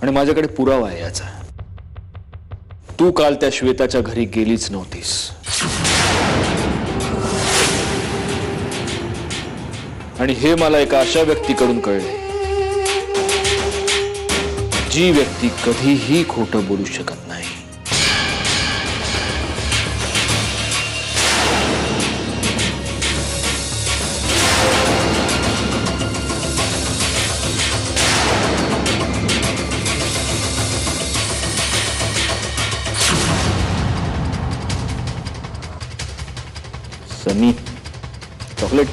आणि माझ्याकडे पुरावा आहे याचा। तू काल त्या श्वेताच्या घरी गेलीच नव्हतीस। आणि हे मला एका अशा व्यक्तीकडून कळले जी व्यक्ती कधीही खोटं बोलू शकत नाही। सनी, चॉकलेट।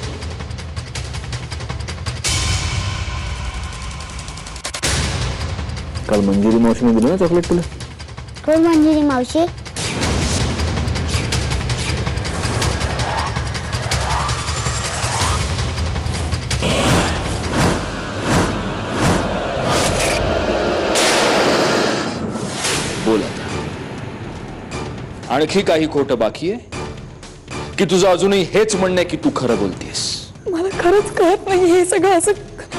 काल मंजिरी मावशीने दिलं ना चॉकलेट तुला? कोण मंजिरी मावशी? बोल आता, आणखी काही खोटं बाकी आहे की तुझं अजूनही हेच म्हणणं आहे की तू खरं बोलतेस? मला खरंच कळत नाही हे सगळं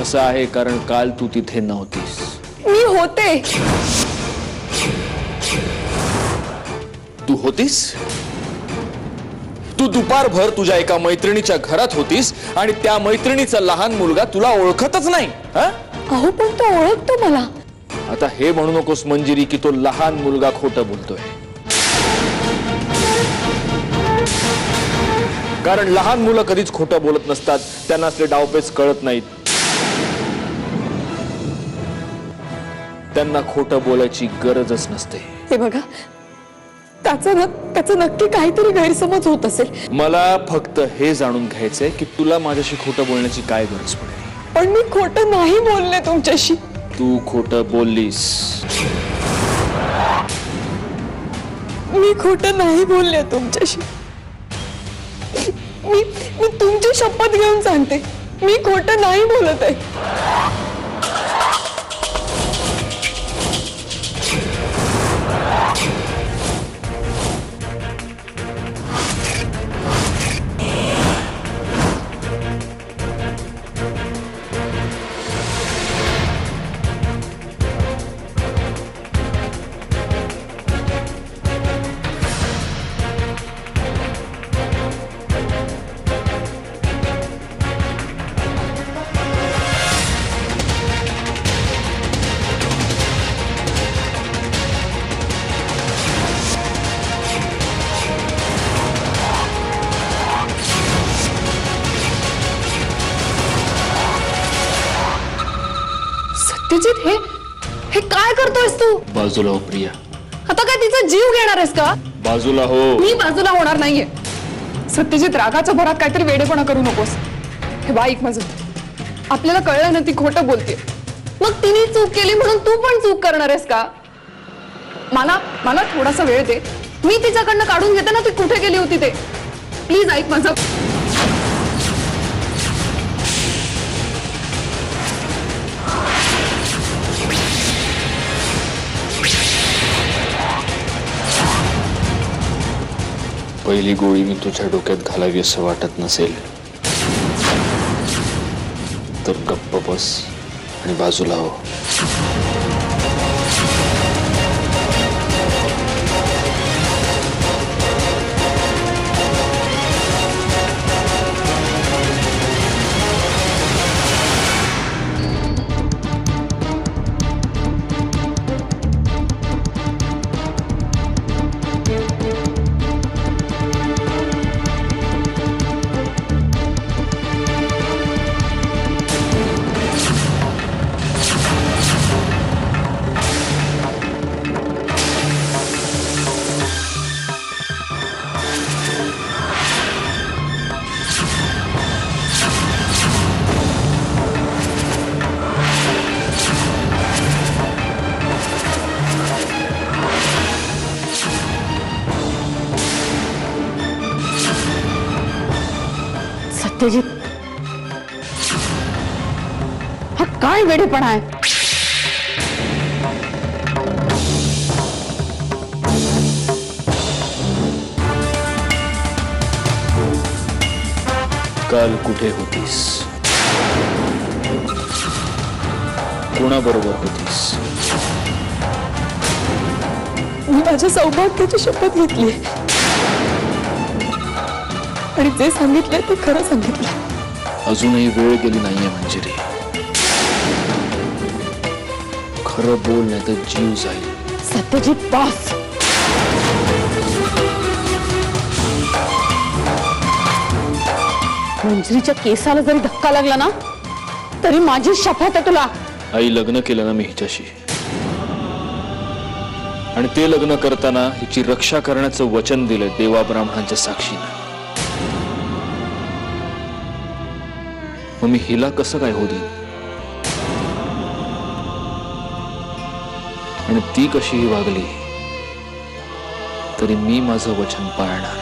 असं आहे कारण काल तू तिथे नव्हतीस। मी होते। तू होतीस? तू दुपारभर तुझ्या एका मैत्रिणीच्या घरात होतीस आणि त्या मैत्रिणीचा लहान मुलगा तुला ओळखतच नाही। अहो पण तो ओळखतो मला। आता हे म्हणू नकोस मंजिरी की तो लहान मुलगा खोटं बोलतोय, कारण लहान मुलं कधीच खोटं बोलत नसतात, त्यांना असले डावपेच कळत नाहीत। त्यांना खोटं बोलायची गरजच नसते। हे बघा, त्याचा नक्की काहीतरी गैरसमज होत असेल। मला फक्त हे जाणून घ्यायचंय की तुला माझ्याशी खोटं बोलण्याची काय गरज पडेल। पण मी खोटं नाही बोलले तुमच्याशी। तू खोटं बोललीस। मी खोटं नाही बोलले तुमच्याशी। मी तुमची शपथ घेऊन सांगते, मी खोटं नाही बोलत आहे। सत्यजित, हे काय करतोयस तू? बाजूला हो प्रिया। आता काय तिचा जीव घेणार आहेस का? बाजूला हो। मी बाजूला होणार नाहीये। सत्यजित, रागाच्या भरात काहीतरी वेडेपणा करू नकोस। हे बा, ऐक माझं, आपल्याला कळलं ना ती खोटं बोलते, मग तिने चूक केली म्हणून तू पण चूक करणार आहेस का? मला थोडासा वेळ दे, मी तिच्याकडनं काढून घेते ना ती कुठे गेली होती ते। प्लीज ऐक माझं। पहिली गोळी मी तुझ्या डोक्यात घालावी असं वाटत नसेल तर गप्प बस आणि बाजूला हो। सत्यजित, हा काय वेडेपणा आहे? काल कुठे होतीस? कोणाबरोबर होतीस? मी माझ्या सौभाग्याची शपथ घेतली आणि जे सांगितलंय ते खरं सांगितलं. अजूनही वेळ गेली नाहीये मंजिरी. खरं बोल नाही तर जीव जाईल. सत्यजित बॉस, मंजिरीच्या केसाला जरी धक्का लागला ना तरी माझी शपथ आहे तुला. आई लग्न केलं ना मी हिच्याशी, आणि ते लग्न करताना हिची रक्षा करण्याचं वचन दिलंय देवा ब्राह्मणांच्या साक्षीनं. मग मी हिला कसं काय होऊ देईन? आणि ती कशीही वागली तरी मी माझं वचन पाळणार.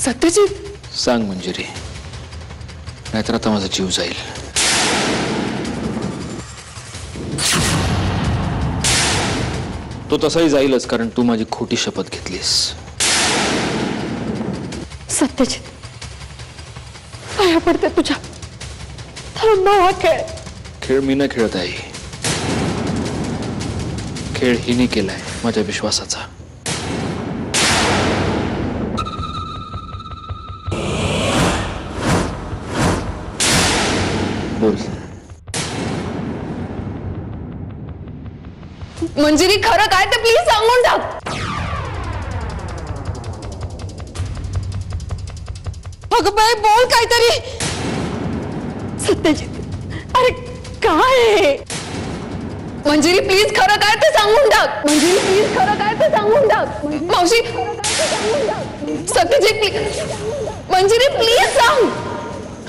सत्यजित, सांग मंजिरी, नाहीतर आता माझा जीव जाईल. तो तसाही जाईलच, कारण तू माझी खोटी शपथ घेतलीस. सत्यजित, पाया पडते तुझ्या. थांबा हा खेळ. खेळ मी नाही खेळत आहे. खेळ हिने केलाय माझ्या विश्वासाचा. बोल. मंजिरी, खरं काय ते प्लीज सांगून टाक. अगं बाई, बोल काहीतरी. सत्यजित, अरे काय? मंजिरी प्लीज, खरं काय ते सांगून टाक. मंजिरी प्लीज, खरं काय ते सांगून टाक. मावशी, सत्यजित प्लीज. मंजिरी प्लीज सांग.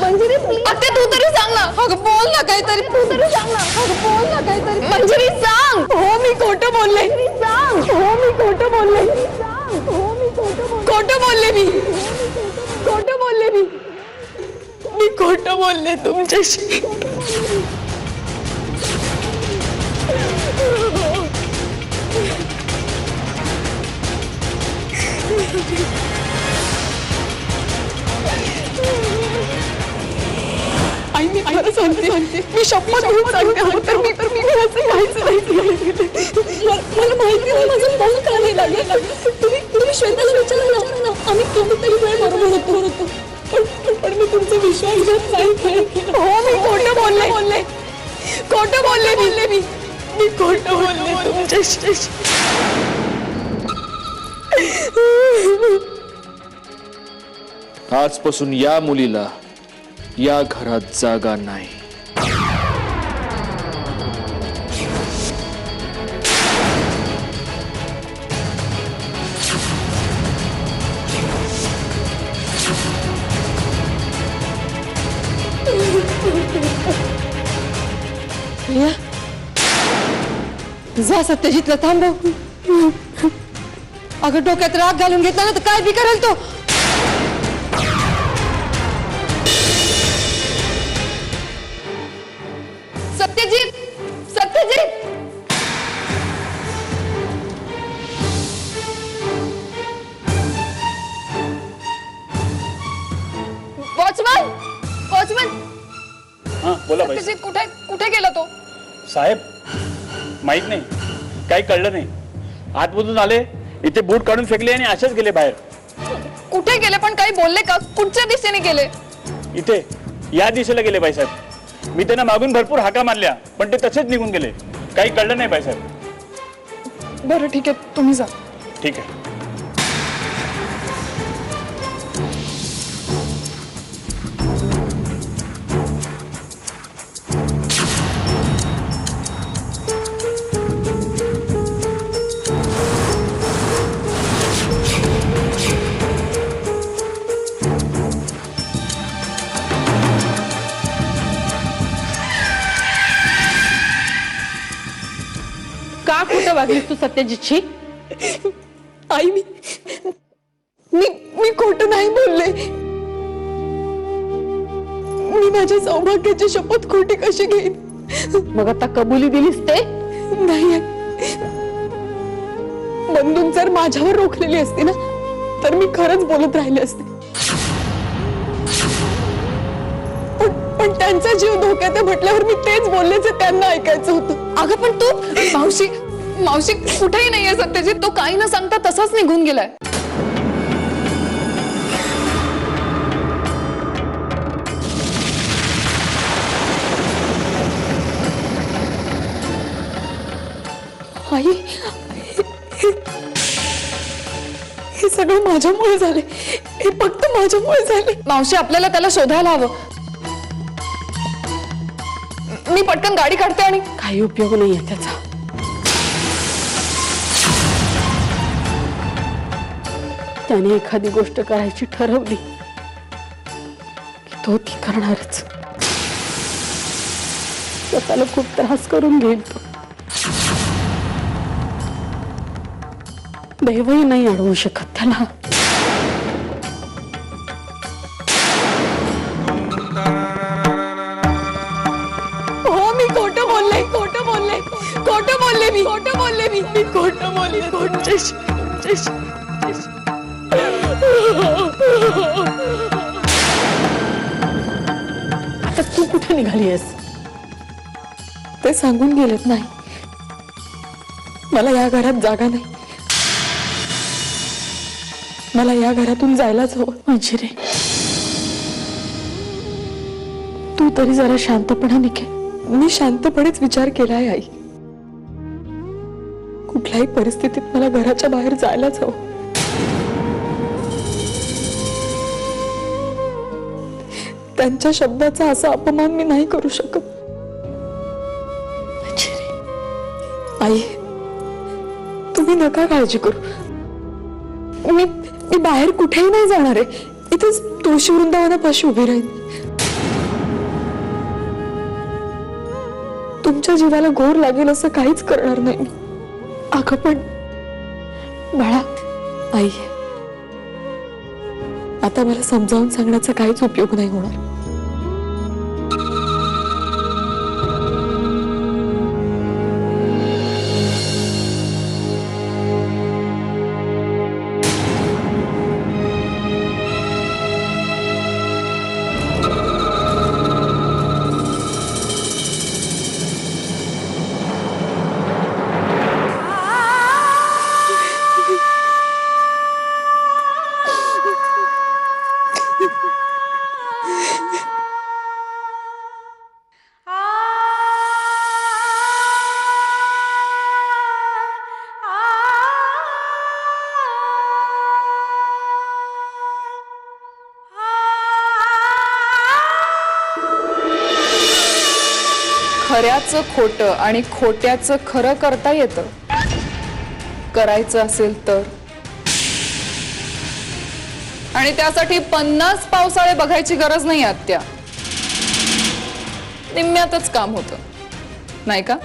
मंजिरी प्लीज. अगं तू तरी सांग ना. अगं बोल ना काहीतरी. तू तरी सांग ना. अगं बोल ना काहीतरी. मंजिरी सांग. हो मी खोटं बोलले. सांग. हो मी खोटं बोलले. सांग. हो मी खोटं बोलले. मी खोटं बोलले. मी खोटं बोलले तुमच्याशी. आई मी खरं सांगते. मी शपथ घेऊन सांगते. तर मी असं काहीच नाही केलं. मला माहिती नाही माझं मन का नाही लागलं. तुम्ही श्वेताला विचारलं ना. आम्ही कोणीतरी वेळ बरोबर होतो. पण मी तुमचा विश्वासघात नाही केला. हो मी खोटं बोलले. खोटं बोलले. मी खोटं बोलले तुमच्याशी. आजपासून या मुलीला या घरात जागा नाही. जा सत्यजितला थांबव. अगं डोक्यात राग घालून घेतला ना तर काय बी करेल तो. सत्यजित, वॉचमन. हां बोला बाई. सत्यजित कुठे गेला तो? साहेब माहित नाही, काही कळलं नाही. आतमधून आले, इथे बूट काढून फेकले आणि असेच गेले बाहेर. कुठे गेले पण काही बोलले का? कुठच्या दिशेने गेले? इथे या दिशेला गेले बाईसाहेब. मी त्यांना मागून भरपूर हाका मारल्या पण ते तसेच निघून गेले. काही कळलं नाही बाईसाहेब. बरं ठीक आहे, तुम्ही जा. ठीक आहे. का खोटं वागलीस तू सत्यजितशी? आई मी खोटं नाही बोलले. मी माझ्या सौभाग्याची शपथ खोटी कशी घेईन? मग आता कबुली दिलीस ते? नाही, बंदूक जर माझ्यावर रोखलेली असती ना तर मी खरंच बोलत राहिले असते. पण त्यांचा जीव धोक्यात आहे म्हटल्यावर मी तेच बोलले जे त्यांना ऐकायचं होतं. अगं पण तू मावशी मावशी कुठेही नाहीये सत्यजित. तो काही न सांगता तसाच निघून गेलाय. आई, हे सगळं माझ्यामुळे झाले. हे फक्त माझ्यामुळे झाले. मावशी आपल्याला त्याला शोधायला हवं. मी पटकन गाडी काढते. आणि काही उपयोग नाहीये त्याचा. त्याने एखादी गोष्ट करायची ठरवली की तो ती करणारच. स्वतःला खूप त्रास करून घेईल तो. देवही नाही अडवू शकत त्याला. हो, मी खोटं बोलले मी खोटं बोलले. आता तू कुठे निघाली आहेस? ते सांगून गेलेत. नाही, मला या घरात जागा नाही. मला या घरातून जायलाच हवं. मंजिरी, तू तरी जरा शांतपणाने घे. मी शांतपणेच विचार केलाय आई. कुठल्याही परिस्थितीत मला घराच्या बाहेर जायलाच हवं. त्यांच्या शब्दाचा असा अपमान मी नाही करू शकत. मंजिरी, आई, तुम्ही नका काळजी करू. मी बाहेर कुठेही नाही जाणार आहे. इथेच तुळशी वृंदावनापाशी उभी राहीन. तुमच्या जीवाला घोर लागेल असं काहीच करणार नाही मी. अगं पण बाळा, आई, आता मला समजावून सांगण्याचा काहीच उपयोग नाही होणार. खऱ्याचं खोटं आणि खोट्याचं खरं करता येतं. करायचं असेल तर. आणि त्यासाठी 50 पावसाळे बघायची गरज नाही आत्या. निम्म्यातच काम होतं, नाही का?